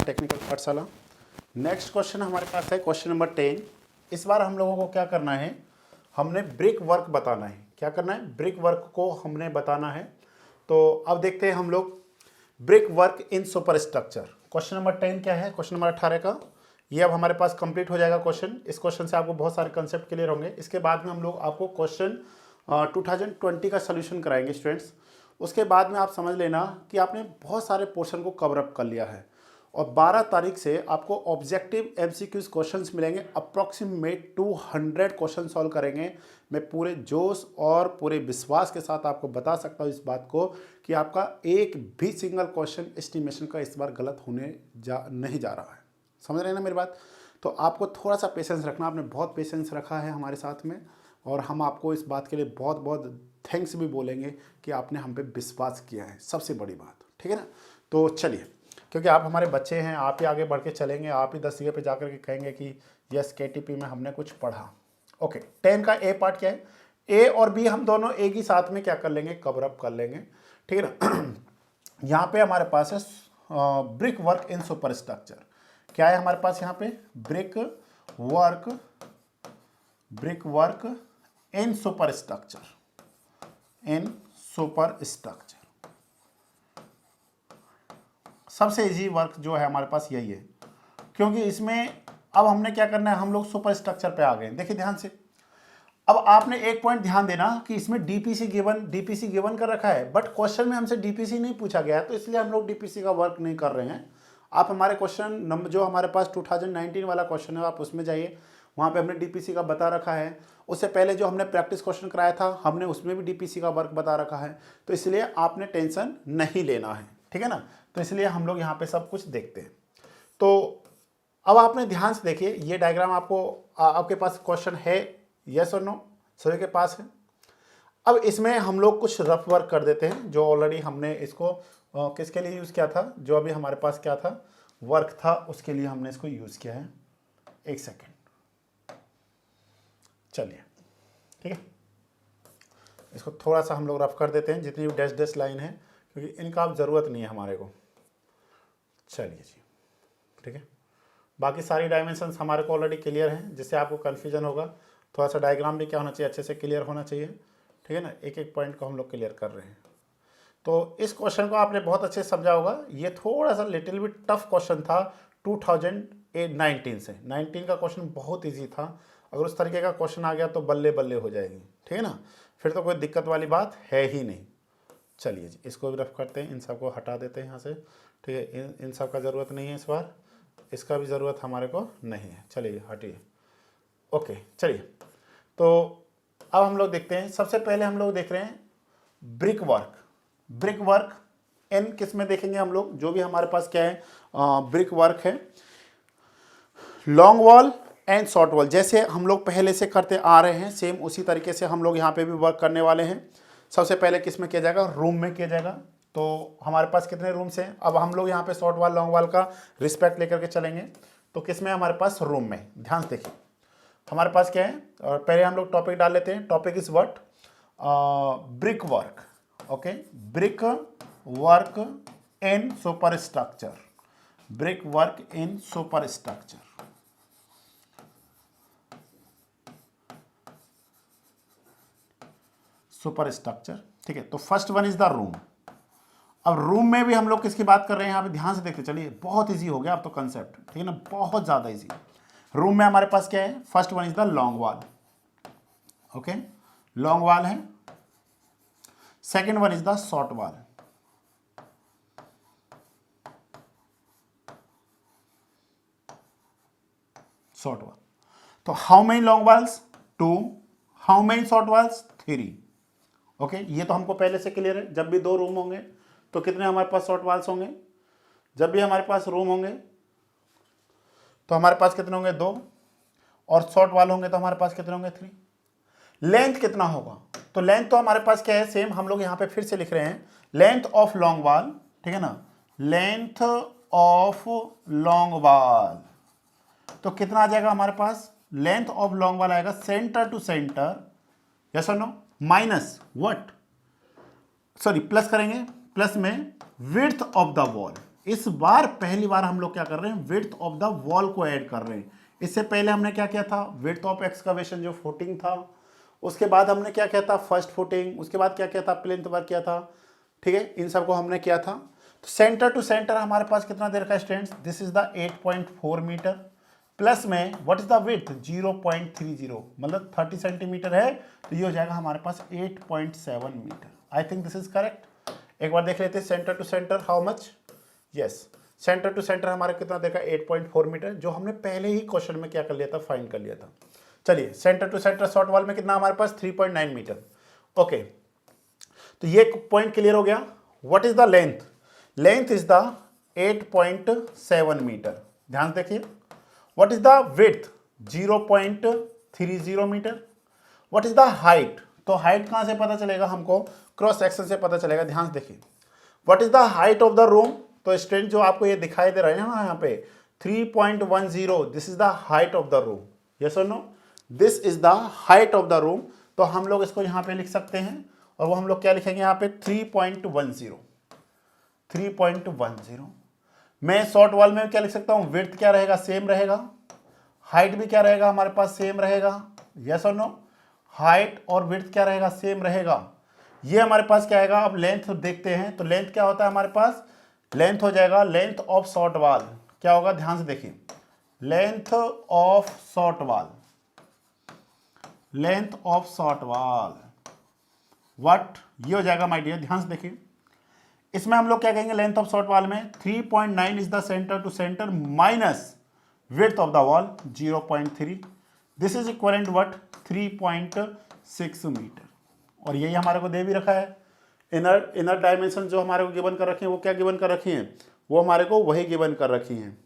Technical पाठशाला। Next question हमारे पास है क्वेश्चन नंबर 10। इस बार हम लोगों को क्या करना है, हमने ब्रिक वर्क बताना है। क्या करना है, ब्रिक वर्क को हमने बताना है। तो अब देखते हैं हम लोग brick work in super structure. Question number 10 क्या है, क्वेश्चन नंबर 18 का ये अब हमारे पास कंप्लीट हो जाएगा क्वेश्चन। इस क्वेश्चन से आपको बहुत सारे कंसेप्ट क्लियर होंगे। इसके बाद में हम लोग आपको क्वेश्चन 2020 का सोल्यूशन कराएंगे स्टूडेंट्स। उसके बाद में आप समझ लेना कि आपने बहुत सारे पोर्शन को कवर अप कर लिया है और 12 तारीख से आपको ऑब्जेक्टिव एमसीक्यूज क्वेश्चंस मिलेंगे। अप्रॉक्सीमेट 200 क्वेश्चन सॉल्व करेंगे। मैं पूरे जोश और पूरे विश्वास के साथ आपको बता सकता हूँ इस बात को कि आपका एक भी सिंगल क्वेश्चन एस्टिमेशन का इस बार गलत होने नहीं जा रहा है। समझ रहे हैं ना मेरी बात। तो आपको थोड़ा सा पेशेंस रखना, आपने बहुत पेशेंस रखा है हमारे साथ में और हम आपको इस बात के लिए बहुत बहुत थैंक्स भी बोलेंगे कि आपने हम पे विश्वास किया है, सबसे बड़ी बात। ठीक है ना। तो चलिए, क्योंकि आप हमारे बच्चे हैं, आप ही आगे बढ़ के चलेंगे, आप ही 10 जगह पे जाकर के कहेंगे कि यस केटीपी में हमने कुछ पढ़ा। ओके, 10 का ए पार्ट क्या है, ए और बी हम दोनों एक ही साथ में क्या कर लेंगे, कवर अप कर लेंगे। ठीक है ना। यहाँ पे हमारे पास है brick work in super structure. क्या है हमारे पास यहाँ पे, brick work in super structure, सबसे इजी वर्क जो है हमारे पास यही है, क्योंकि इसमें अब हमने क्या करना है, हम लोग सुपर स्ट्रक्चर पे आ गए। देखिए ध्यान से, अब आपने एक पॉइंट ध्यान देना कि इसमें डीपीसी गिवन कर रखा है, बट क्वेश्चन में हमसे डीपीसी नहीं पूछा गया है, तो इसलिए हम लोग डीपीसी का वर्क नहीं कर रहे हैं। आप हमारे क्वेश्चन नंबर जो हमारे पास 2019 वाला क्वेश्चन है, आप उसमें जाइए, वहाँ पे हमने डीपीसी का बता रखा है। उससे पहले जो हमने प्रैक्टिस क्वेश्चन कराया था, हमने उसमें भी डीपीसी का वर्क बता रखा है। तो इसलिए आपने टेंशन नहीं लेना है, ठीक है ना। तो इसलिए हम लोग यहाँ पे सब कुछ देखते हैं। तो अब आपने ध्यान से देखिए, ये डायग्राम आपको आपके पास क्वेश्चन है, यस और नो, सभी के पास है। अब इसमें हम लोग कुछ रफ वर्क कर देते हैं, जो ऑलरेडी हमने इसको किसके लिए यूज़ किया था, जो अभी हमारे पास क्या था, वर्क था, उसके लिए हमने इसको यूज़ किया है। एक सेकेंड, चलिए ठीक है, इसको थोड़ा सा हम लोग रफ कर देते हैं, जितनी भी डैश लाइन है, क्योंकि इनका अब ज़रूरत नहीं है हमारे को। चलिए जी, ठीक है। बाकी सारी डायमेंशंस हमारे को ऑलरेडी क्लियर हैं, जिससे आपको कन्फ्यूजन होगा। थोड़ा सा डायग्राम भी क्या होना चाहिए, अच्छे से क्लियर होना चाहिए, ठीक है ना। एक एक पॉइंट को हम लोग क्लियर कर रहे हैं। तो इस क्वेश्चन को आपने बहुत अच्छे से समझा होगा। ये थोड़ा सा लिटिल बिट टफ क्वेश्चन था 2019 से। 19 का क्वेश्चन बहुत ईजी था। अगर उस तरीके का क्वेश्चन आ गया तो बल्ले बल्ले हो जाएगी, ठीक है ना, फिर तो कोई दिक्कत वाली बात है ही नहीं। चलिए जी, इसको भी रफ करते हैं, इन सब को हटा देते हैं यहाँ से, ठीक है। इन सब का ज़रूरत नहीं है इस बार, इसका भी ज़रूरत हमारे को नहीं है। चलिए हटिए, ओके। चलिए, तो अब हम लोग देखते हैं, सबसे पहले हम लोग देख रहे हैं ब्रिक वर्क इन किस में देखेंगे हम लोग, जो भी हमारे पास क्या है ब्रिक वर्क है, long wall and short wall. जैसे हम लोग पहले से करते आ रहे हैं, सेम उसी तरीके से हम लोग यहाँ पे भी वर्क करने वाले हैं। सबसे पहले किस में किया जाएगा, रूम में किया जाएगा। तो हमारे पास कितने रूम्स हैं, अब हम लोग यहाँ पे शॉर्ट वॉल लॉन्ग वॉल का रिस्पेक्ट लेकर के चलेंगे। तो किस में हमारे पास, रूम में। ध्यान से देखिए हमारे पास क्या है, और पहले हम लोग टॉपिक डाल लेते हैं। Topic is what, brick work. Okay, brick work in super structure, brick work in super structure. Super structure, ठीक है। तो first one is the room. अब रूम में भी हम लोग किसकी बात कर रहे हैं, यहाँ पे ध्यान से देखते चलिए, बहुत इजी हो गया अब तो कंसेप्ट, ठीक है ना, बहुत ज्यादा इजी। रूम में हमारे पास क्या है, first one is the long wall. Okay, long wall है। Second one is the short wall. Short wall, तो how many long walls, 2, how many short walls, 3। Okay, ये तो हमको पहले से क्लियर है। जब भी 2 रूम होंगे तो कितने हमारे पास शॉर्ट वॉल्स होंगे, जब भी हमारे पास रूम होंगे तो हमारे पास कितने होंगे, 2, और शॉर्ट वॉल होंगे तो हमारे पास कितने होंगे, 3। लेंथ कितना होगा, तो लेंथ तो हमारे पास क्या है, सेम हम लोग यहाँ पे फिर से लिख रहे हैं, लेंथ ऑफ लॉन्ग वॉल, ठीक है ना, लेंथ ऑफ लॉन्ग वॉल। तो कितना आ जाएगा हमारे पास, लेंथ ऑफ लॉन्ग वॉल आएगा सेंटर टू सेंटर, यस और no, minus what, sorry plus करेंगे, प्लस में विड्थ ऑफ द वॉल। इस बार पहली बार हम लोग क्या कर रहे हैं, विड्थ ऑफ द वॉल को ऐड कर रहे हैं। इससे पहले हमने क्या किया था, विड्थ ऑफ एक्सकवेशन जो फुटिंग था, उसके बाद हमने क्या किया था, फर्स्ट फुटिंग, उसके बाद क्या किया था, प्लिंथ वर्क किया था। ठीक है, इन सबको हमने किया था। तो सेंटर टू सेंटर हमारे पास कितना दे रखा है students, this is the 8.4 metre, plus में व्हाट इज द विड्थ 0.30, मतलब 30 सेंटीमीटर है, तो ये हो जाएगा हमारे पास 8.7 metre. I think this is correct. एक बार देख लेते हैं centre to centre how much. Yes, centre to centre हमारे कितना देखा 8.4 मीटर, जो हमने पहले ही क्वेश्चन में क्या कर लिया था, फाइंड कर लिया था। चलिए, centre to centre short wall में कितना हमारे पास 3.9 मीटर। ओके, तो ये पॉइंट क्लियर हो गया। What is the length, length is the 8.7 metre, ध्यान देखिए। What is the width 0.30 metre. What is the height, तो हाइट कहां से पता चलेगा हमको, क्रॉस सेक्शन से पता चलेगा, ध्यान से देखिए। What is the height of the room, तो स्टूडेंट जो आपको ये दिखाई दे रहा है ना यहाँ पे 3.10, this is the height of the room. Yes और no, this is the height of the room. तो हम लोग इसको यहाँ पे लिख सकते हैं, और वो हम लोग क्या लिखेंगे यहाँ पे 3.10। मैं शॉर्ट वॉल में क्या लिख सकता हूँ, विड्थ क्या रहेगा, सेम रहेगा, हाइट भी क्या रहेगा हमारे पास, सेम रहेगा। यस और नो, हाइट और विड्थ क्या रहेगा, सेम रहेगा। ये हमारे पास क्या आएगा, अब लेंथ देखते हैं। तो लेंथ क्या होता है हमारे पास, लेंथ हो जाएगा लेंथ ऑफ शॉर्ट वॉल, क्या होगा ध्यान से देखिए, length of short wall, length of short wall what, ये हो जाएगा माय डियर, ध्यान से देखिए। इसमें हम लोग क्या कहेंगे, लेंथ ऑफ शॉर्ट वॉल में 3.9 is the centre to centre minus width of the wall 0.3, this is equivalent what 3.6 metre. और यही हमारे को दे भी रखा है, इनर डायमेंशन जो हमारे को गिवन कर रखी है, वो क्या गिवन कर रखी है, वो हमारे को वही गिवन कर रखी हैं।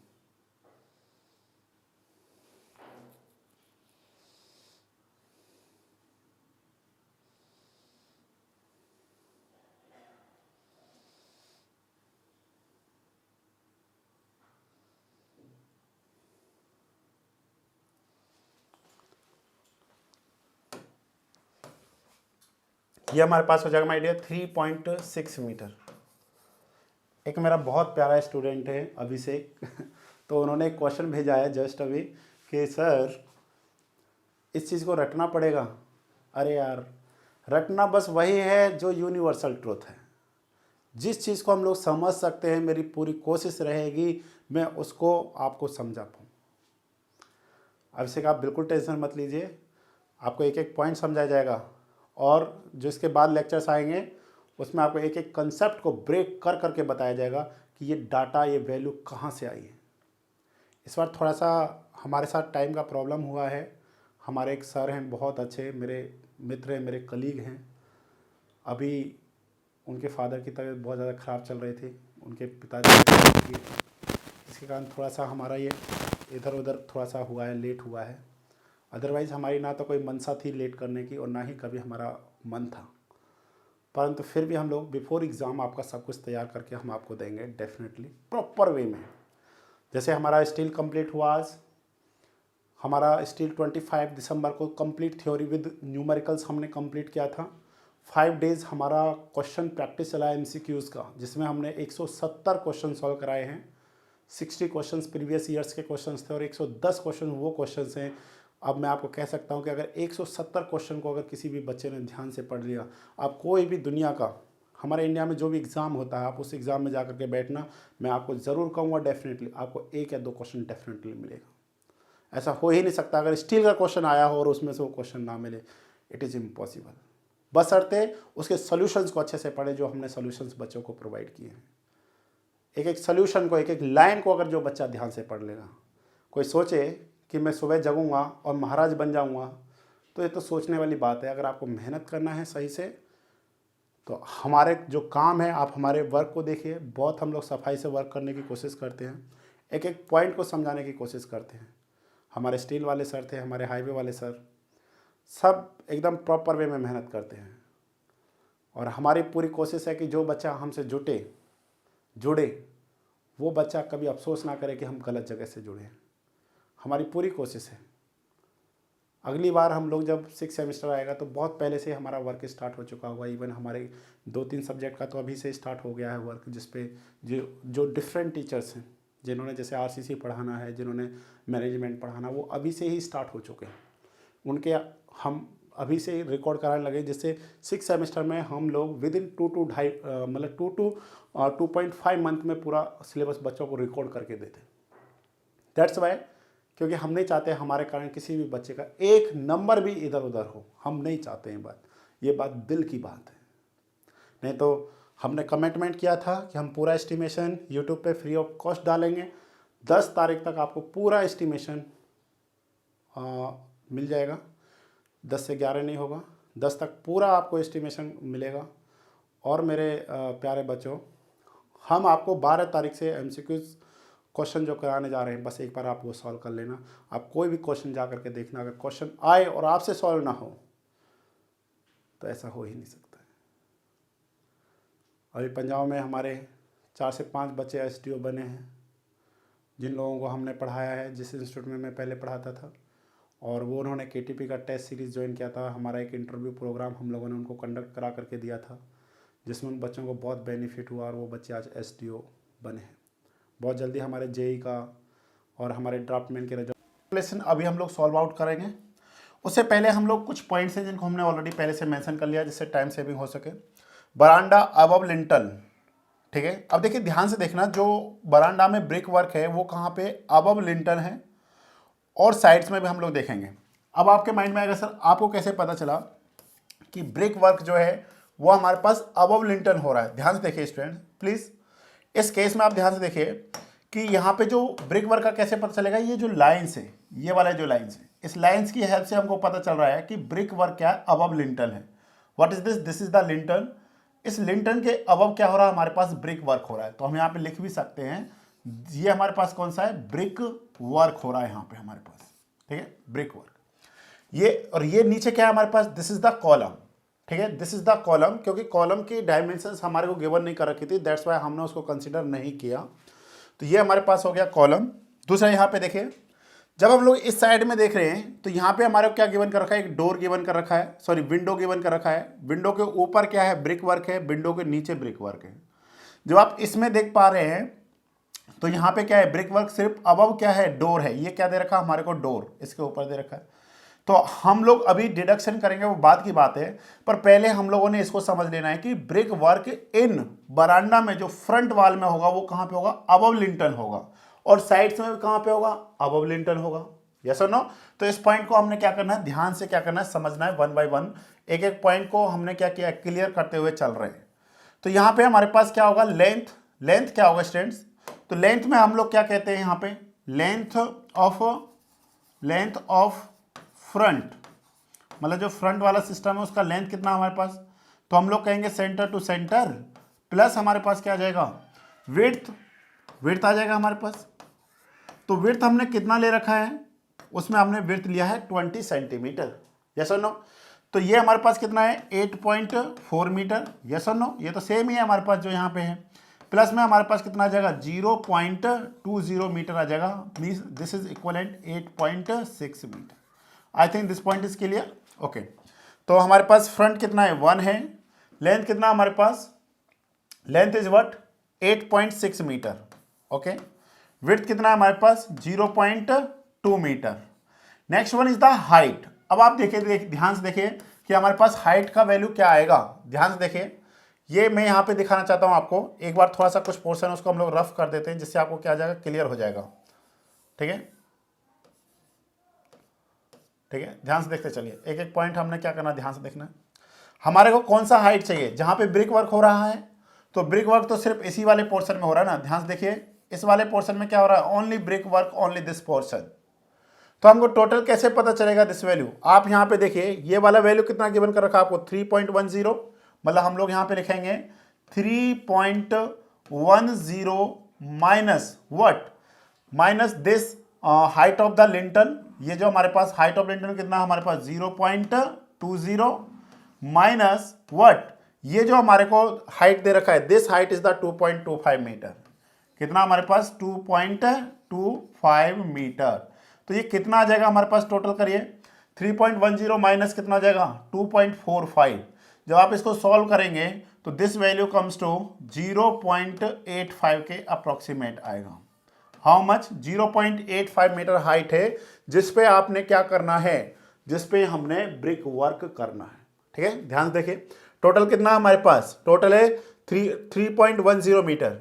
ये हमारे पास हो जाएगा माय डियर 3.6 मीटर। एक मेरा बहुत प्यारा स्टूडेंट है अभिषेक तो उन्होंने एक क्वेश्चन भेजा है जस्ट अभी कि सर इस चीज़ को रटना पड़ेगा। अरे यार, रटना बस वही है जो यूनिवर्सल ट्रूथ है। जिस चीज़ को हम लोग समझ सकते हैं, मेरी पूरी कोशिश रहेगी मैं उसको आपको समझा पाऊँ। अभिषेक आप बिल्कुल टेंशन मत लीजिए, आपको एक एक पॉइंट समझाया जाएगा, और जो इसके बाद लेक्चर्स आएंगे उसमें आपको एक एक कंसेप्ट को ब्रेक कर करके बताया जाएगा कि ये डाटा, ये वैल्यू कहाँ से आई है। इस बार थोड़ा सा हमारे साथ टाइम का प्रॉब्लम हुआ है। हमारे एक सर हैं बहुत अच्छे, मेरे मित्र हैं, मेरे कलीग हैं। अभी उनके फादर की तबीयत बहुत ज़्यादा ख़राब चल रही थी, उनके पिताजी, इसके कारण थोड़ा सा हमारा ये इधर उधर थोड़ा सा हुआ है, लेट हुआ है। अदरवाइज़ हमारी ना तो कोई मनसा थी लेट करने की और ना ही कभी हमारा मन था, परंतु फिर भी हम लोग बिफोर एग्ज़ाम आपका सब कुछ तैयार करके हम आपको देंगे डेफिनेटली प्रॉपर वे में। जैसे हमारा स्टील कंप्लीट हुआ आज, हमारा स्टील 25 दिसंबर को कंप्लीट थ्योरी विद न्यूमेरिकल्स हमने कंप्लीट किया था। 5 डेज़ हमारा क्वेश्चन प्रैक्टिस चला है MCQs का, जिसमें हमने 170 क्वेश्चन सॉल्व कराए हैं। 60 क्वेश्चंस प्रीवियस ईयर्स के क्वेश्चंस थे और 110 क्वेश्चन वो क्वेश्चंस हैं। अब मैं आपको कह सकता हूं कि अगर 170 क्वेश्चन को अगर किसी भी बच्चे ने ध्यान से पढ़ लिया, आप कोई भी दुनिया का, हमारे इंडिया में जो भी एग्ज़ाम होता है, आप उस एग्ज़ाम में जा करके बैठना, मैं आपको ज़रूर कहूँगा डेफिनेटली आपको 1 या 2 क्वेश्चन डेफिनेटली मिलेगा। ऐसा हो ही नहीं सकता अगर स्टील का क्वेश्चन आया हो और उसमें से वो क्वेश्चन ना मिले, इट इज़ इम्पॉसिबल। बशर्ते उसके सोल्यूशंस को अच्छे से पढ़े, जो हमने सोल्यूशंस बच्चों को प्रोवाइड किए हैं। एक एक सोल्यूशन को, एक एक लाइन को अगर जो बच्चा ध्यान से पढ़ लेगा, कोई सोचे कि मैं सुबह जगूंगा और महाराज बन जाऊंगा, तो ये तो सोचने वाली बात है। अगर आपको मेहनत करना है सही से, तो हमारे जो काम है, आप हमारे वर्क को देखिए, बहुत हम लोग सफाई से वर्क करने की कोशिश करते हैं, एक एक पॉइंट को समझाने की कोशिश करते हैं। हमारे स्टील वाले सर थे, हमारे हाईवे वाले सर, सब एकदम प्रॉपर वे में मेहनत करते हैं। और हमारी पूरी कोशिश है कि जो बच्चा हमसे जुड़े वो बच्चा कभी अफसोस ना करे कि हम गलत जगह से जुड़े हैं। हमारी पूरी कोशिश है। अगली बार हम लोग जब 6 सेमेस्टर आएगा तो बहुत पहले से हमारा वर्क स्टार्ट हो चुका होगा। इवन हमारे 2-3 सब्जेक्ट का तो अभी से स्टार्ट हो गया है वर्क, जिस पे जो डिफरेंट टीचर्स हैं, जिन्होंने जैसे आरसीसी पढ़ाना है, जिन्होंने मैनेजमेंट पढ़ाना, वो अभी से ही स्टार्ट हो चुके हैं। उनके हम अभी से ही रिकॉर्ड कराने लगे, जिससे 6 सेमेस्टर में हम लोग विद इन 2 to 2.5 मंथ में पूरा सिलेबस बच्चों को रिकॉर्ड करके देते। दैट्स वाई, क्योंकि हम नहीं चाहते हमारे कारण किसी भी बच्चे का एक नंबर भी इधर उधर हो। हम नहीं चाहते हैं ये बात दिल की बात है। नहीं तो हमने कमिटमेंट किया था कि हम पूरा एस्टिमेशन यूट्यूब पे फ्री ऑफ कॉस्ट डालेंगे। 10 तारीख तक आपको पूरा एस्टिमेशन मिल जाएगा। 10 से 11 नहीं होगा, 10 तक पूरा आपको एस्टिमेशन मिलेगा। और मेरे प्यारे बच्चों, हम आपको 12 तारीख से MCQs क्वेश्चन जो कराने जा रहे हैं, बस एक बार आप वो सॉल्व कर लेना। आप कोई भी क्वेश्चन जा करके देखना, अगर क्वेश्चन आए और आपसे सॉल्व ना हो तो ऐसा हो ही नहीं सकता है। अभी पंजाब में हमारे 4 से 5 बच्चे SDO बने हैं, जिन लोगों को हमने पढ़ाया है, जिस इंस्टीट्यूट में मैं पहले पढ़ाता था। और वो उन्होंने KTP का टेस्ट सीरीज़ ज्वाइन किया था। हमारा एक इंटरव्यू प्रोग्राम हम लोगों ने उनको कंडक्ट करा करके दिया था, जिसमें उन बच्चों को बहुत बेनिफिट हुआ और वो बच्चे आज SDO बने हैं। बहुत जल्दी हमारे JEE का और हमारे ड्राफ्टमैन के रिजल्ट अभी हम लोग सॉल्व आउट करेंगे। उससे पहले हम लोग कुछ पॉइंट्स हैं जिनको हमने ऑलरेडी पहले से मेंशन कर लिया, जिससे टाइम सेविंग हो सके। बरांडा अबव लिंटल, ठीक है। अब देखिए ध्यान से देखना, जो बरांडा में ब्रिक वर्क है वो कहाँ पे अबव लिंटल है, और साइड्स में भी हम लोग देखेंगे। अब आपके माइंड में आएगा सर आपको कैसे पता चला कि ब्रिक वर्क जो है वो हमारे पास अबव लिंटल हो रहा है। ध्यान से देखिए स्टूडेंट प्लीज, इस केस में आप ध्यान से देखिए कि यहाँ पे जो ब्रिक वर्क का कैसे पता चलेगा। ये जो लाइन्स है, ये वाला जो लाइन्स है, इस लाइन्स की हेल्प से हमको पता चल रहा है कि ब्रिक वर्क क्या है, अबव लिंटल है। What is this? This is the lintel. इस लिंटल के अबव क्या हो रहा है, हमारे पास ब्रिक वर्क हो रहा है। तो हम यहाँ पे लिख भी सकते हैं, ये हमारे पास कौन सा है, ब्रिक वर्क हो रहा है यहाँ पे हमारे पास, ठीक है, ब्रिक वर्क। ये और ये नीचे क्या है हमारे पास, दिस इज द कॉलम, ठीक है, दिस इज द कॉलम। क्योंकि कॉलम की डायमेंशंस हमारे को गिवन नहीं कर रखी थी, दैट्स वाई हमने उसको कंसीडर नहीं किया। तो ये हमारे पास हो गया कॉलम। दूसरा यहाँ पे देखिए, जब हम लोग इस साइड में देख रहे हैं तो यहाँ पे हमारे को क्या गिवन कर रखा है, एक डोर गिवन कर रखा है, सॉरी विंडो गिवन कर रखा है। विंडो के ऊपर क्या है, ब्रिक वर्क है, विंडो के नीचे ब्रिक वर्क है। जब आप इसमें देख पा रहे हैं तो यहाँ पे क्या है, ब्रिक वर्क सिर्फ अबव क्या है, डोर है। ये क्या दे रखा है हमारे को, डोर, इसके ऊपर दे रखा है। तो हम लोग अभी डिडक्शन करेंगे, वो बात की बात है, पर पहले हम लोगों ने इसको समझ लेना है कि ब्रिक वर्क इन बरांडा में जो फ्रंट वॉल में होगा वो कहां पे होगा, अबव लिंटल होगा, और साइड्स में कहां पे होगा, अबव लिंटल होगा। यस और नो? तो इस पॉइंट को हमने क्या करना है, ध्यान से क्या करना है, समझना है, 1 by 1 एक एक पॉइंट को हमने क्या किया, क्लियर करते हुए चल रहे हैं। तो यहां पे हमारे पास क्या होगा, लेंथ। लेंथ क्या होगा स्टूडेंट्स, तो लेंथ में हम लोग क्या कहते हैं यहां पे, लेंथ ऑफ फ्रंट, मतलब जो फ्रंट वाला सिस्टम है उसका लेंथ कितना हमारे पास, तो हम लोग कहेंगे सेंटर टू सेंटर प्लस हमारे पास क्या आ जाएगा, विड्थ। विड्थ आ जाएगा हमारे पास। तो विड्थ हमने कितना ले रखा है, उसमें हमने विड्थ लिया है 20 सेंटीमीटर। यस और नो? तो ये हमारे पास कितना है, 8.4 मीटर। यस और नो? ये तो सेम ही है हमारे पास जो यहाँ पे है। प्लस में हमारे पास कितना आ जाएगा, 0.20 मीटर आ जाएगा। Means this is equivalent 8.6 metre. I think this point is clear. Okay, तो हमारे पास फ्रंट कितना है, 1 है। लेंथ कितना हमारे पास, length is what, 8.6 meter. Okay, width कितना है हमारे पास, 0.2 meter. Next one is the height. अब आप देखिए, ध्यान से देखिए कि हमारे पास हाइट का वैल्यू क्या आएगा। ध्यान से देखिए, ये मैं यहाँ पे दिखाना चाहता हूँ आपको। एक बार थोड़ा सा कुछ पोर्शन उसको हम लोग रफ कर देते हैं, जिससे आपको क्या आ जाएगा, क्लियर हो जाएगा। ठीक है, ठीक है, ध्यान से देखते चलिए, एक एक पॉइंट हमने क्या करना, ध्यान से देखना है। हमारे को कौन सा हाइट चाहिए, जहां पे ब्रिक वर्क हो रहा है, तो ब्रिक वर्क तो सिर्फ इसी वाले पोर्शन में हो रहा है ना। ध्यान से देखिए, इस वाले पोर्शन में क्या हो रहा है, only brick work, only this portion. तो हमको टोटल कैसे पता चलेगा दिस वैल्यू, आप यहाँ पे देखिए, ये वाला वैल्यू कितना गिवन कर रखा आपको, 3.10, मतलब हम लोग यहाँ पे लिखेंगे 3.10 minus what, minus this height of the lintel. ये जो हमारे पास हाइट ऑफ लिंटल कितना हमारे पास, 0.20 माइनस व्हाट, ये जो हमारे को हाइट दे रखा है, this height is the 2.25 metre. कितना हमारे पास, 2.25 मीटर। तो ये कितना आ जाएगा हमारे पास, टोटल करिए, 3.10 माइनस कितना हो जाएगा 2.45। जब आप इसको सॉल्व करेंगे तो दिस वैल्यू कम्स टू 0.85 के अप्रोक्सीमेट आएगा। हाउ मच 0.85 मीटर हाइट है जिस पे आपने क्या करना है, जिस पे हमने ब्रिक वर्क करना है। ठीक है, ध्यान से देखिए टोटल कितना हमारे पास, टोटल है 3.10 मीटर।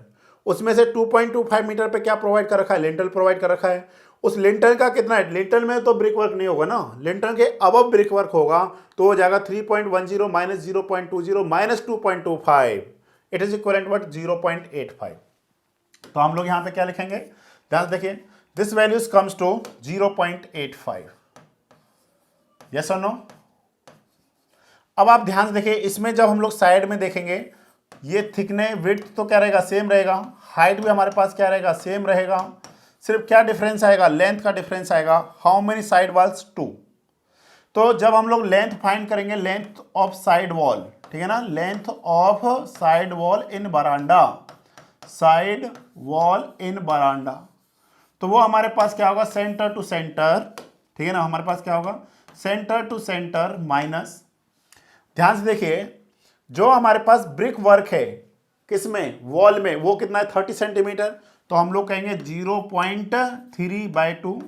उसमें से 2.25 मीटर पे क्या प्रोवाइड कर रखा है, लिंटल प्रोवाइड कर रखा है। उस लिंटल का कितना है, लिंटल में तो ब्रिक वर्क नहीं होगा ना, लिंटल के अबव ब्रिक वर्क होगा तो हो जाएगा 3.10 minus 0.20 minus 2.25, it is equivalent what 0.85। तो हम लोग यहां पे क्या लिखेंगे, ध्यान से देखिए this values comes to 0.85। Yes और नो। अब आप ध्यान से देखिए इसमें जब हम लोग साइड में देखेंगे ये थिकनेस विड्थ तो क्या रहेगा, सेम रहेगा, हाइट भी हमारे पास क्या रहेगा, सेम रहेगा। सिर्फ क्या डिफरेंस आएगा, लेंथ का डिफरेंस आएगा। How many side walls, 2। तो जब हम लोग लेंथ फाइंड करेंगे, लेंथ ऑफ साइड वॉल, ठीक है ना, length of side wall in veranda, side wall in veranda, तो वो हमारे पास क्या होगा, सेंटर टू सेंटर, ठीक है ना, हमारे पास क्या होगा सेंटर टू सेंटर माइनस, ध्यान से देखिए जो हमारे पास ब्रिक वर्क है किसमें, वॉल में, वो कितना है 30 सेंटीमीटर, तो हम लोग कहेंगे 0.3/2,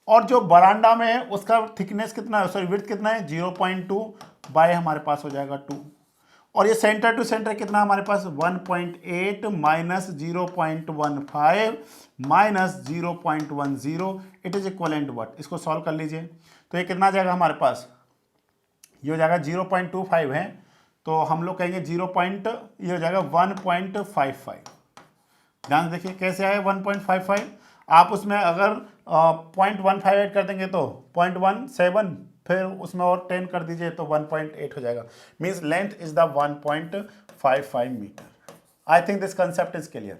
और जो बरांडा में है उसका थिकनेस कितना है, सॉरी विड्थ कितना है 0.2 बाय हमारे पास हो जाएगा 2, और ये सेंटर टू सेंटर कितना हमारे पास 1.8 minus 0.15 minus 0.10, it is equivalent what, इसको सॉल्व कर लीजिए तो ये कितना आ जाएगा हमारे पास, ये हो जाएगा 0.25 है, तो हम लोग कहेंगे ये हो जाएगा 1.55। ध्यान से देखिए कैसे आए 1.55, आप उसमें अगर 0.15 ऐड कर देंगे तो 0.17, फिर उसमें और 10 कर दीजिए तो 1.8 हो जाएगा, means length is the 1.55 metre. I think this concept is clear,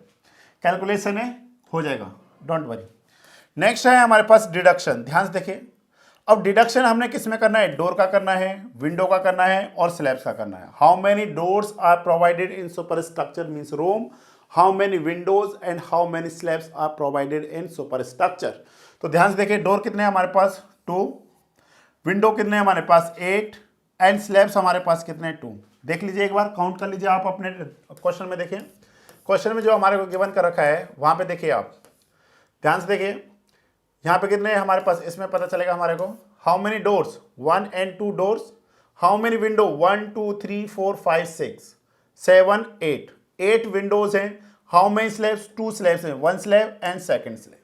calculation है हो जाएगा, डोंट वरी। नेक्स्ट है हमारे पास डिडक्शन, ध्यान से देखिए। अब डिडक्शन हमने किस में करना है, डोर का करना है, विंडो का करना है और स्लैब्स का करना है। How many doors are provided in super structure means room, how many windows and how many slabs are provided in super structure. तो ध्यान से देखिए डोर कितने हैं हमारे पास 2, विंडो कितने हमारे पास 8 एंड स्लैब्स हमारे पास कितने 2। देख लीजिए एक बार काउंट कर लीजिए आप अपने क्वेश्चन में, देखिए क्वेश्चन में जो हमारे को गिवन कर रखा है वहां पे देखिए आप ध्यान से देखिए यहाँ पे कितने हमारे पास, इसमें पता चलेगा हमारे को how many doors 1 and 2 doors, how many window 1 2 3 4 5 6 7 8 Windows हैं, हाउ मेनी स्लैब्स 2 स्लैब्स हैं, 1 स्लैब एंड सेकंड स्लैब।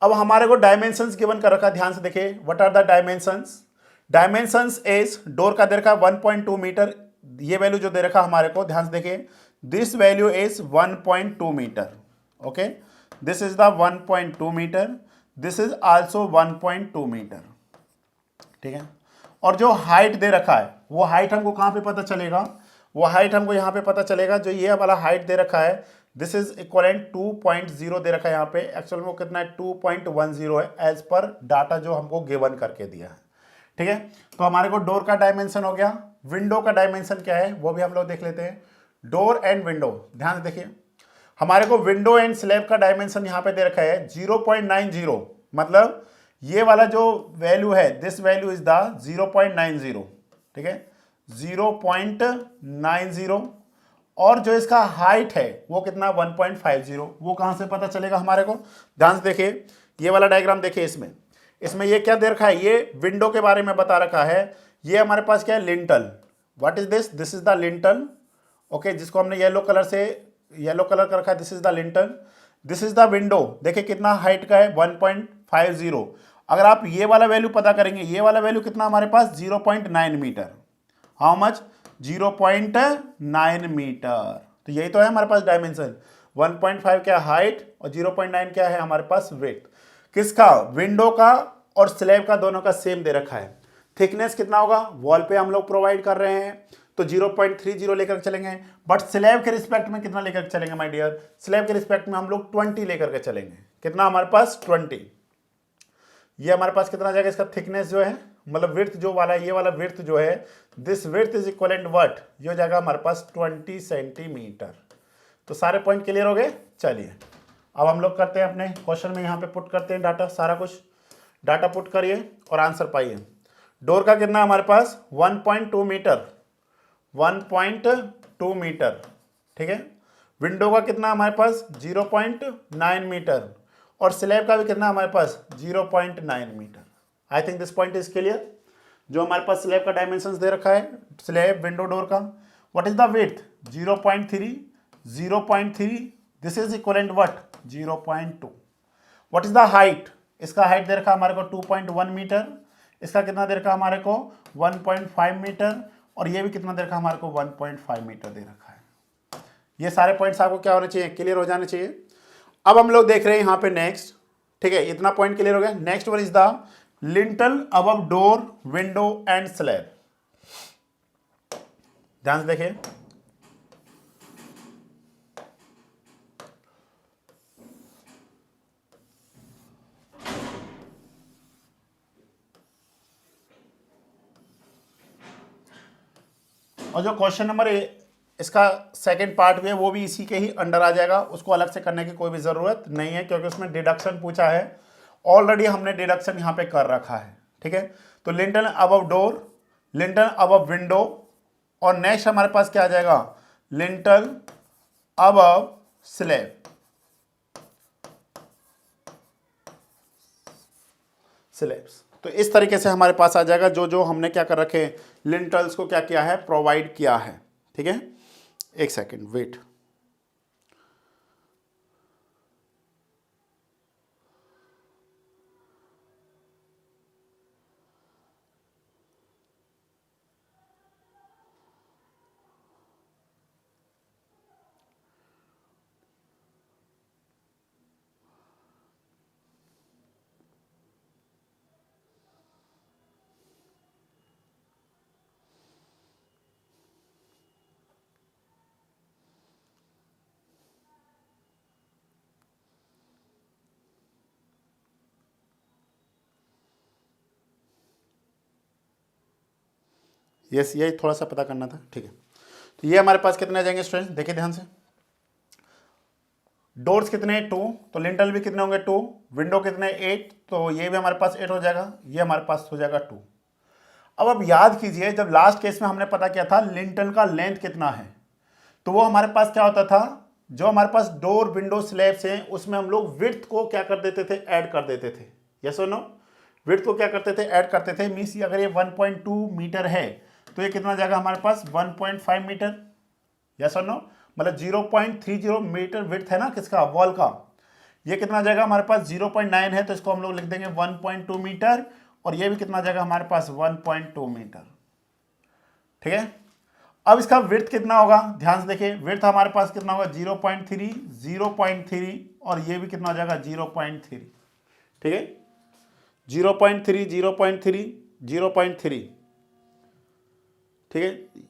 अब हमारे को डायमेंशंस गिवन कर रखा है, ध्यान से देखिए what are the dimensions, dimensions is door का दे रखा 1.2 मीटर, ये वैल्यू जो दे रखा हमारे को ध्यान से देखिए this value is 1.2 metre, okay this is the 1.2 metre, this is also 1.2 metre, ठीक है। और जो हाइट दे रखा है वो हाइट हमको कहां पे पता चलेगा, वो हाइट हमको यहां पे पता चलेगा, जो ये वाला हाइट दे रखा है दिस इज इक्वलेंट 2.0 दे रखा है यहाँ पे, एक्चुअल में वो कितना है 2.10 है एज पर डाटा जो हमको गिवन करके दिया है, ठीक है। तो हमारे को डोर का डायमेंशन हो गया, विंडो का डायमेंशन क्या है वो भी हम लोग देख लेते हैं। डोर एंड विंडो, ध्यान से देखिए हमारे को विंडो एंड स्लैब का डायमेंशन यहाँ पे दे रखा है 0.90, मतलब ये वाला जो वैल्यू है दिस वैल्यू इज द 0.90, ठीक है 0.90, और जो इसका हाइट है वो कितना 1.50, वो कहां से पता चलेगा हमारे को, ध्यान से देखिए ये वाला डायग्राम देखिए, इसमें ये क्या दे रखा है, ये विंडो के बारे में बता रखा है, ये हमारे पास क्या है lintel, what is this, this is the lintel, okay जिसको हमने येलो कलर कर रखा है, this is the lintel, this is the window, देखिए कितना हाइट का है 1.50, अगर आप ये वाला वैल्यू पता करेंगे, ये वाला वैल्यू कितना हमारे पास 0.9 मीटर, हाउ मच 0.9 मीटर, तो यही तो है हमारे पास डायमेंशन, 1.5 क्या हाइट और 0.9 क्या है हमारे पास वेट, किसका विंडो का और स्लैब का, दोनों का सेम दे रखा है। थिकनेस कितना होगा, वॉल पे हम लोग प्रोवाइड कर रहे हैं तो 0.30 लेकर चलेंगे, बट स्लैब के रिस्पेक्ट में कितना लेकर चलेंगे माय डियर, स्लैब के रिस्पेक्ट में हम लोग 20 लेकर के चलेंगे, कितना हमारे पास 20, ये हमारे पास कितना जाएगा, इसका थिकनेस जो है मतलब विड्थ जो वाला है, ये वाला विड्थ जो है this width is equivalent what, ये हो जाएगा हमारे पास 20 सेंटीमीटर। तो सारे पॉइंट क्लियर हो गए, चलिए अब हम लोग करते हैं अपने क्वेश्चन में, यहाँ पे पुट करते हैं डाटा, सारा कुछ डाटा पुट करिए और आंसर पाइए। डोर का कितना हमारे पास 1.2 मीटर, 1.2 मीटर, ठीक है। विंडो का कितना हमारे पास 0.9 मीटर, और स्लैब का भी कितना हमारे पास 0.9 metre. I think this point is clear. जो हमारे पास स्लैब का डायमेंशन दे रखा है, स्लैब विंडो डोर का, what is the width 0.3, 0.3, this is equivalent what 0.2। What is the height, इसका हाइट दे रखा हमारे को 2.1 मीटर, इसका कितना दे रखा हमारे को 1.5 मीटर, और ये भी कितना दे रखा हमारे को 1.5 मीटर दे रखा है। ये सारे पॉइंट्स आपको क्या होने चाहिए, क्लियर हो जाने चाहिए। अब हम लोग देख रहे हैं यहाँ पे नेक्स्ट, ठीक है, इतना पॉइंट क्लियर हो गया। Next one is the lintel above door window and slab. ध्यान से देखिए, और जो क्वेश्चन नंबर इसका सेकंड पार्ट भी है वो भी इसी के ही अंडर आ जाएगा, उसको अलग से करने की कोई भी ज़रूरत नहीं है, क्योंकि उसमें डिडक्शन पूछा है, ऑलरेडी हमने डिडक्शन यहाँ पे कर रखा है, ठीक है। तो lintel above door, lintel above window, और नेक्स्ट हमारे पास क्या आ जाएगा, लिंटल अबव स्लैब, स्लैब्स। तो इस तरीके से हमारे पास आ जाएगा जो जो हमने क्या कर रखे, लिंटल्स को क्या किया है, प्रोवाइड किया है, ठीक है। एक सेकेंड वेट, यस ये थोड़ा सा पता करना था, ठीक है। तो ये हमारे पास कितने आ जाएंगे स्टूडेंट्स, देखिए ध्यान से, डोर्स कितने 2, तो लिंटल भी कितने होंगे 2, विंडो कितने 8, तो ये भी हमारे पास 8 हो जाएगा, ये हमारे पास हो जाएगा 2। अब याद कीजिए, जब लास्ट केस में हमने पता किया था लिंटल का लेंथ कितना है, तो वो हमारे पास क्या होता था, जो हमारे पास डोर विंडो स्लैब्स हैं उसमें हम लोग विड्थ को क्या कर देते थे, ऐड कर देते थे। यस और नो, विड्थ को क्या करते थे, ऐड करते थे। मीन्स अगर ये 1.2 मीटर है तो ये कितना जाएगा हमारे पास 1.5 मीटर। यस और नो, मतलब 0.30 मीटर विड्थ है ना किसका, वॉल का, ये कितना जाएगा हमारे पास 0.9 है, तो इसको हम लोग लिख देंगे 1.2 मीटर, और ये भी कितना जाएगा हमारे पास 1.2 मीटर, ठीक है। अब इसका विड्थ कितना होगा, ध्यान से देखिए, विड्थ हमारे पास कितना होगा 0.3, 0.3, और ये भी कितना हो जाएगा 0.3, ठीक है, 0.3, 0.3, 0.3, ठीक है।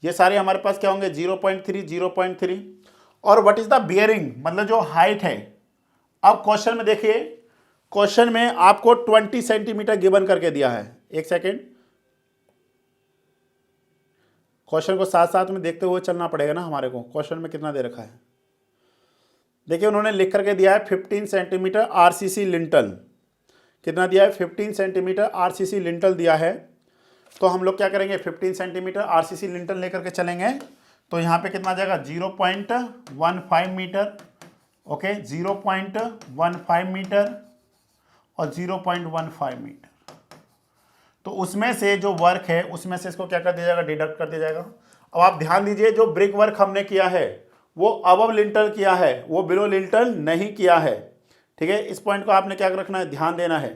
ये सारे हमारे पास क्या होंगे 0.3, 0.3, और व्हाट इज द बियरिंग, मतलब जो हाइट है। अब क्वेश्चन में देखिए, क्वेश्चन में आपको 20 सेंटीमीटर गिवन करके दिया है। एक सेकेंड, क्वेश्चन को साथ साथ में देखते हुए चलना पड़ेगा ना हमारे को, क्वेश्चन में कितना दे रखा है। देखिए उन्होंने लिख करके दिया है 15 सेंटीमीटर आरसीसी लिंटल, कितना दिया है 15 सेंटीमीटर आरसीसी लिंटल दिया है। तो हम लोग क्या करेंगे, 15 सेंटीमीटर आरसीसी लिंटल लेकर के चलेंगे, तो यहाँ पे कितना जाएगा 0.15 मीटर, ओके, 0.15 मीटर और 0.15 मीटर। तो उसमें से जो वर्क है उसमें से इसको क्या कर दिया जाएगा, डिडक्ट कर दिया जाएगा। अब आप ध्यान दीजिए, जो ब्रिक वर्क हमने किया है वो अबव लिंटल किया है, वो बिलो लिंटल नहीं किया है, ठीक है। इस पॉइंट को आपने क्या रखना है, ध्यान देना है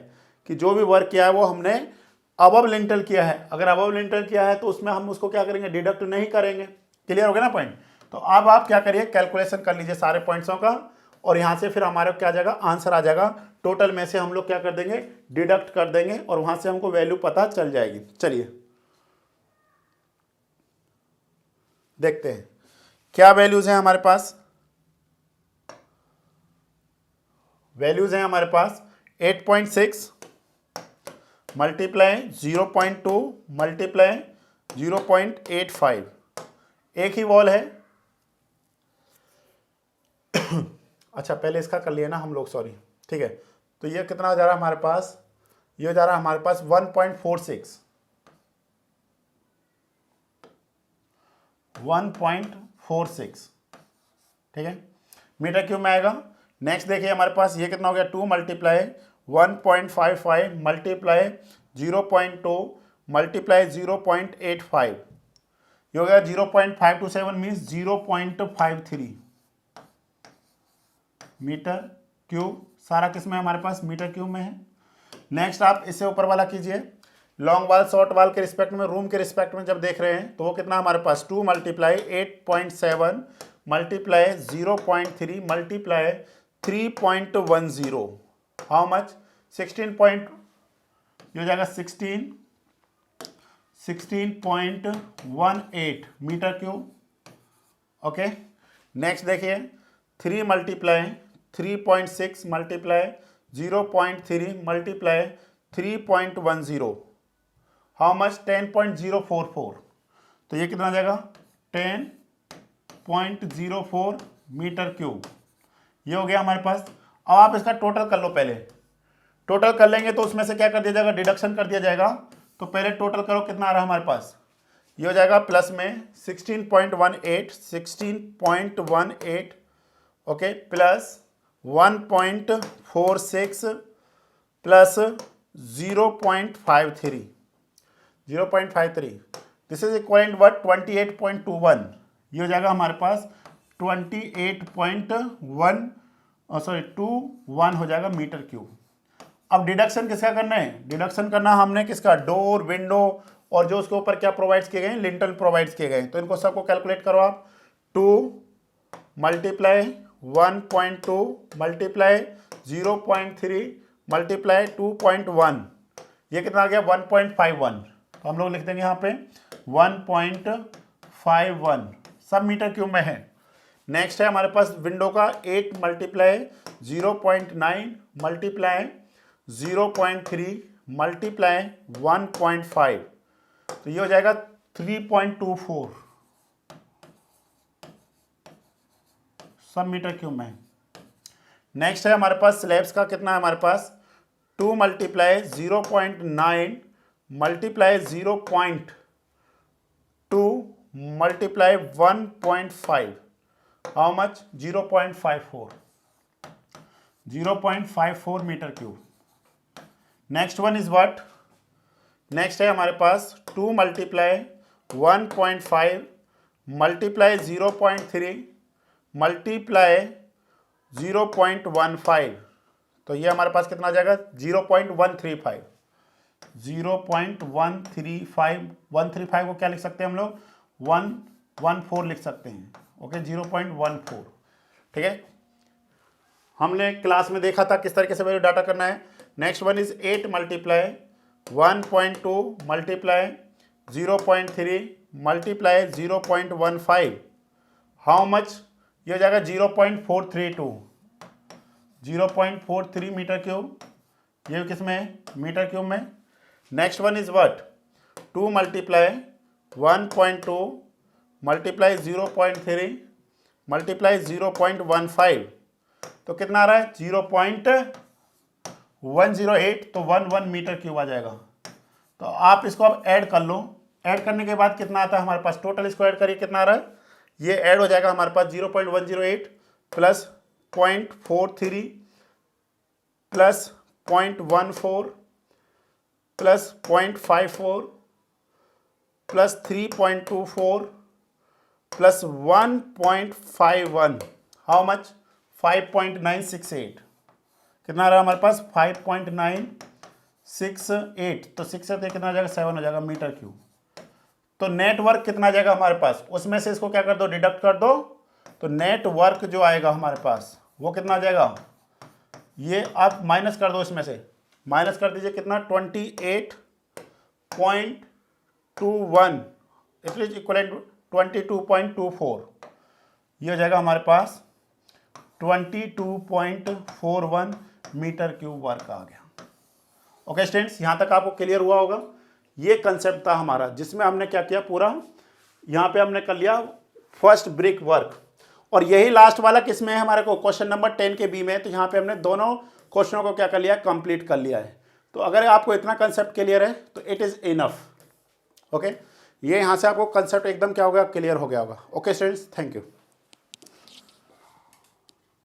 कि जो भी वर्क किया है वो हमने अबव लिंटल किया है। अगर अबव लिंटल किया है तो उसमें हम उसको क्या करेंगे, डिडक्ट नहीं करेंगे। क्लियर हो गया ना पॉइंट। तो अब आप क्या करिए, कैलकुलेशन कर लीजिए सारे पॉइंट्सों का, और यहाँ से फिर हमारे क्या आ जाएगा, आंसर आ जाएगा। टोटल में से हम लोग क्या कर देंगे, डिडक्ट कर देंगे, और वहाँ से हमको वैल्यू पता चल जाएगी। चलिए देखते हैं क्या वैल्यूज हैं हमारे पास। वैल्यूज हैं हमारे पास 8.6 मल्टीप्लाई 0.2 मल्टीप्लाई 0.85, एक ही वॉल है। अच्छा पहले इसका कर लिया ना हम लोग, सॉरी, ठीक है। तो ये कितना जा रहा है हमारे पास ये हो जा रहा है हमारे पास 1.46 ठीक है, मीटर क्यूब में आएगा। नेक्स्ट देखिए हमारे पास ये कितना हो गया, 2 मल्टीप्लाई 1.55 मल्टीप्लाई 0.2 मल्टीप्लाई 0.85, ये हो गया 0.527 मीन्स 0.53 मीटर क्यूब। सारा किस में है हमारे पास, मीटर क्यूब में है। नेक्स्ट आप इससे ऊपर वाला कीजिए, लॉन्ग वाल शॉर्ट वाल के रिस्पेक्ट में, रूम के रिस्पेक्ट में जब देख रहे हैं तो वो कितना हमारे पास 2 multiply 8.7 multiply 0.3 multiply 3.10, how much 16 ये हो जाएगा 16.18 मीटर क्यूब। ओके, नेक्स्ट देखिए 3 multiply 3.6 multiply 0.3 multiply 3.10, how much 10.044, तो ये कितना आ जाएगा 10.04 मीटर क्यूब। ये हो गया हमारे पास। अब आप इसका टोटल कर लो, पहले टोटल कर लेंगे तो उसमें से क्या कर दिया जाएगा, डिडक्शन कर दिया जाएगा। तो पहले टोटल करो, कितना आ रहा है हमारे पास, ये हो जाएगा प्लस में 16.18 okay, plus 1.46 plus 0.53 this is equal what 28.21, ये हो जाएगा हमारे पास 28.21 हो जाएगा मीटर क्यूब। अब डिडक्शन किसका करना है, डिडक्शन करना हमने किसका, डोर विंडो और जो उसके ऊपर क्या प्रोवाइड्स किए गए, लिंटल प्रोवाइड्स किए गए। तो इनको सबको कैलकुलेट करो आप, 2 मल्टीप्लाई 1.2 मल्टीप्लाई 0.3 मल्टीप्लाई 2.1, ये कितना आ गया 1.51, तो हम लोग लिख देंगे यहाँ पे 1.51, सब मीटर क्यूब में है। नेक्स्ट है हमारे पास विंडो का 8 मल्टीप्लाई 0.9 मल्टीप्लाई 0.3 मल्टीप्लाई 1.5, तो ये हो जाएगा 3.24, सब मीटर क्यूब में। नेक्स्ट है हमारे पास स्लैब्स का, कितना है हमारे पास 2 multiply 0.9 multiply 0.2 multiply 1.5, how much 0.54 metre cube. Next one is what, next है हमारे पास 2 मल्टीप्लाई 1.5 मल्टीप्लाई 0.3 मल्टीप्लाई 0.15, तो ये हमारे पास कितना आ जाएगा 0.135, 135 को क्या लिख सकते हैं हम लोग 114 लिख सकते हैं। ओके, 0.14, ठीक है। हमने क्लास में देखा था किस तरीके से वैल्यू डाटा करना है। Next one is 8 multiply 1.2 multiply 0.3 multiply 0.15, how much, ये हो जाएगा 0.432 मीटर क्यूब, ये किस में है, मीटर क्यूब में। Next one is what 2 multiply 1.2 multiply 0.3 multiply 0.15, तो कितना आ रहा है 0.108, तो 11 मीटर क्यूब आ जाएगा। तो आप इसको अब ऐड कर लो, ऐड करने के बाद कितना आता है हमारे पास, टोटल इसको ऐड करिए, कितना आ रहा है, ये ऐड हो जाएगा हमारे पास 0.108 plus 0.43 plus 0.14 plus 0.54 plus 3.24 plus 1.51, how much 5.968, कितना आ रहा है हमारे पास 5.968, तो 6 से कितना आ जाएगा 7 हो जाएगा मीटर क्यूब। तो नेटवर्क कितना आ जाएगा हमारे पास, उसमें से इसको क्या कर दो, डिडक्ट कर दो, तो नेटवर्क जो आएगा हमारे पास वो कितना आ जाएगा, ये आप माइनस कर दो, इसमें से माइनस कर दीजिए, कितना 28.21, इट इज इक्वल 22.24, ये हो जाएगा हमारे पास 22.41 मीटर क्यूब वर्क आ गया। ओके स्टूडेंट्स, यहाँ तक आपको क्लियर हुआ होगा। ये कंसेप्ट था हमारा, जिसमें हमने क्या किया, पूरा यहाँ पे हमने कर लिया फर्स्ट ब्रिक वर्क, और यही लास्ट वाला किसमें है हमारे को, क्वेश्चन नंबर 10 के बी में। तो यहाँ पे हमने दोनों क्वेश्चनों को क्या कर लिया, कंप्लीट कर लिया है। तो अगर आपको इतना कंसेप्ट क्लियर है तो इट इज़ इनफ। ओके, ये यहाँ से आपको कंसेप्ट एकदम क्या हो गया, क्लियर हो गया होगा। Okay students, thank you.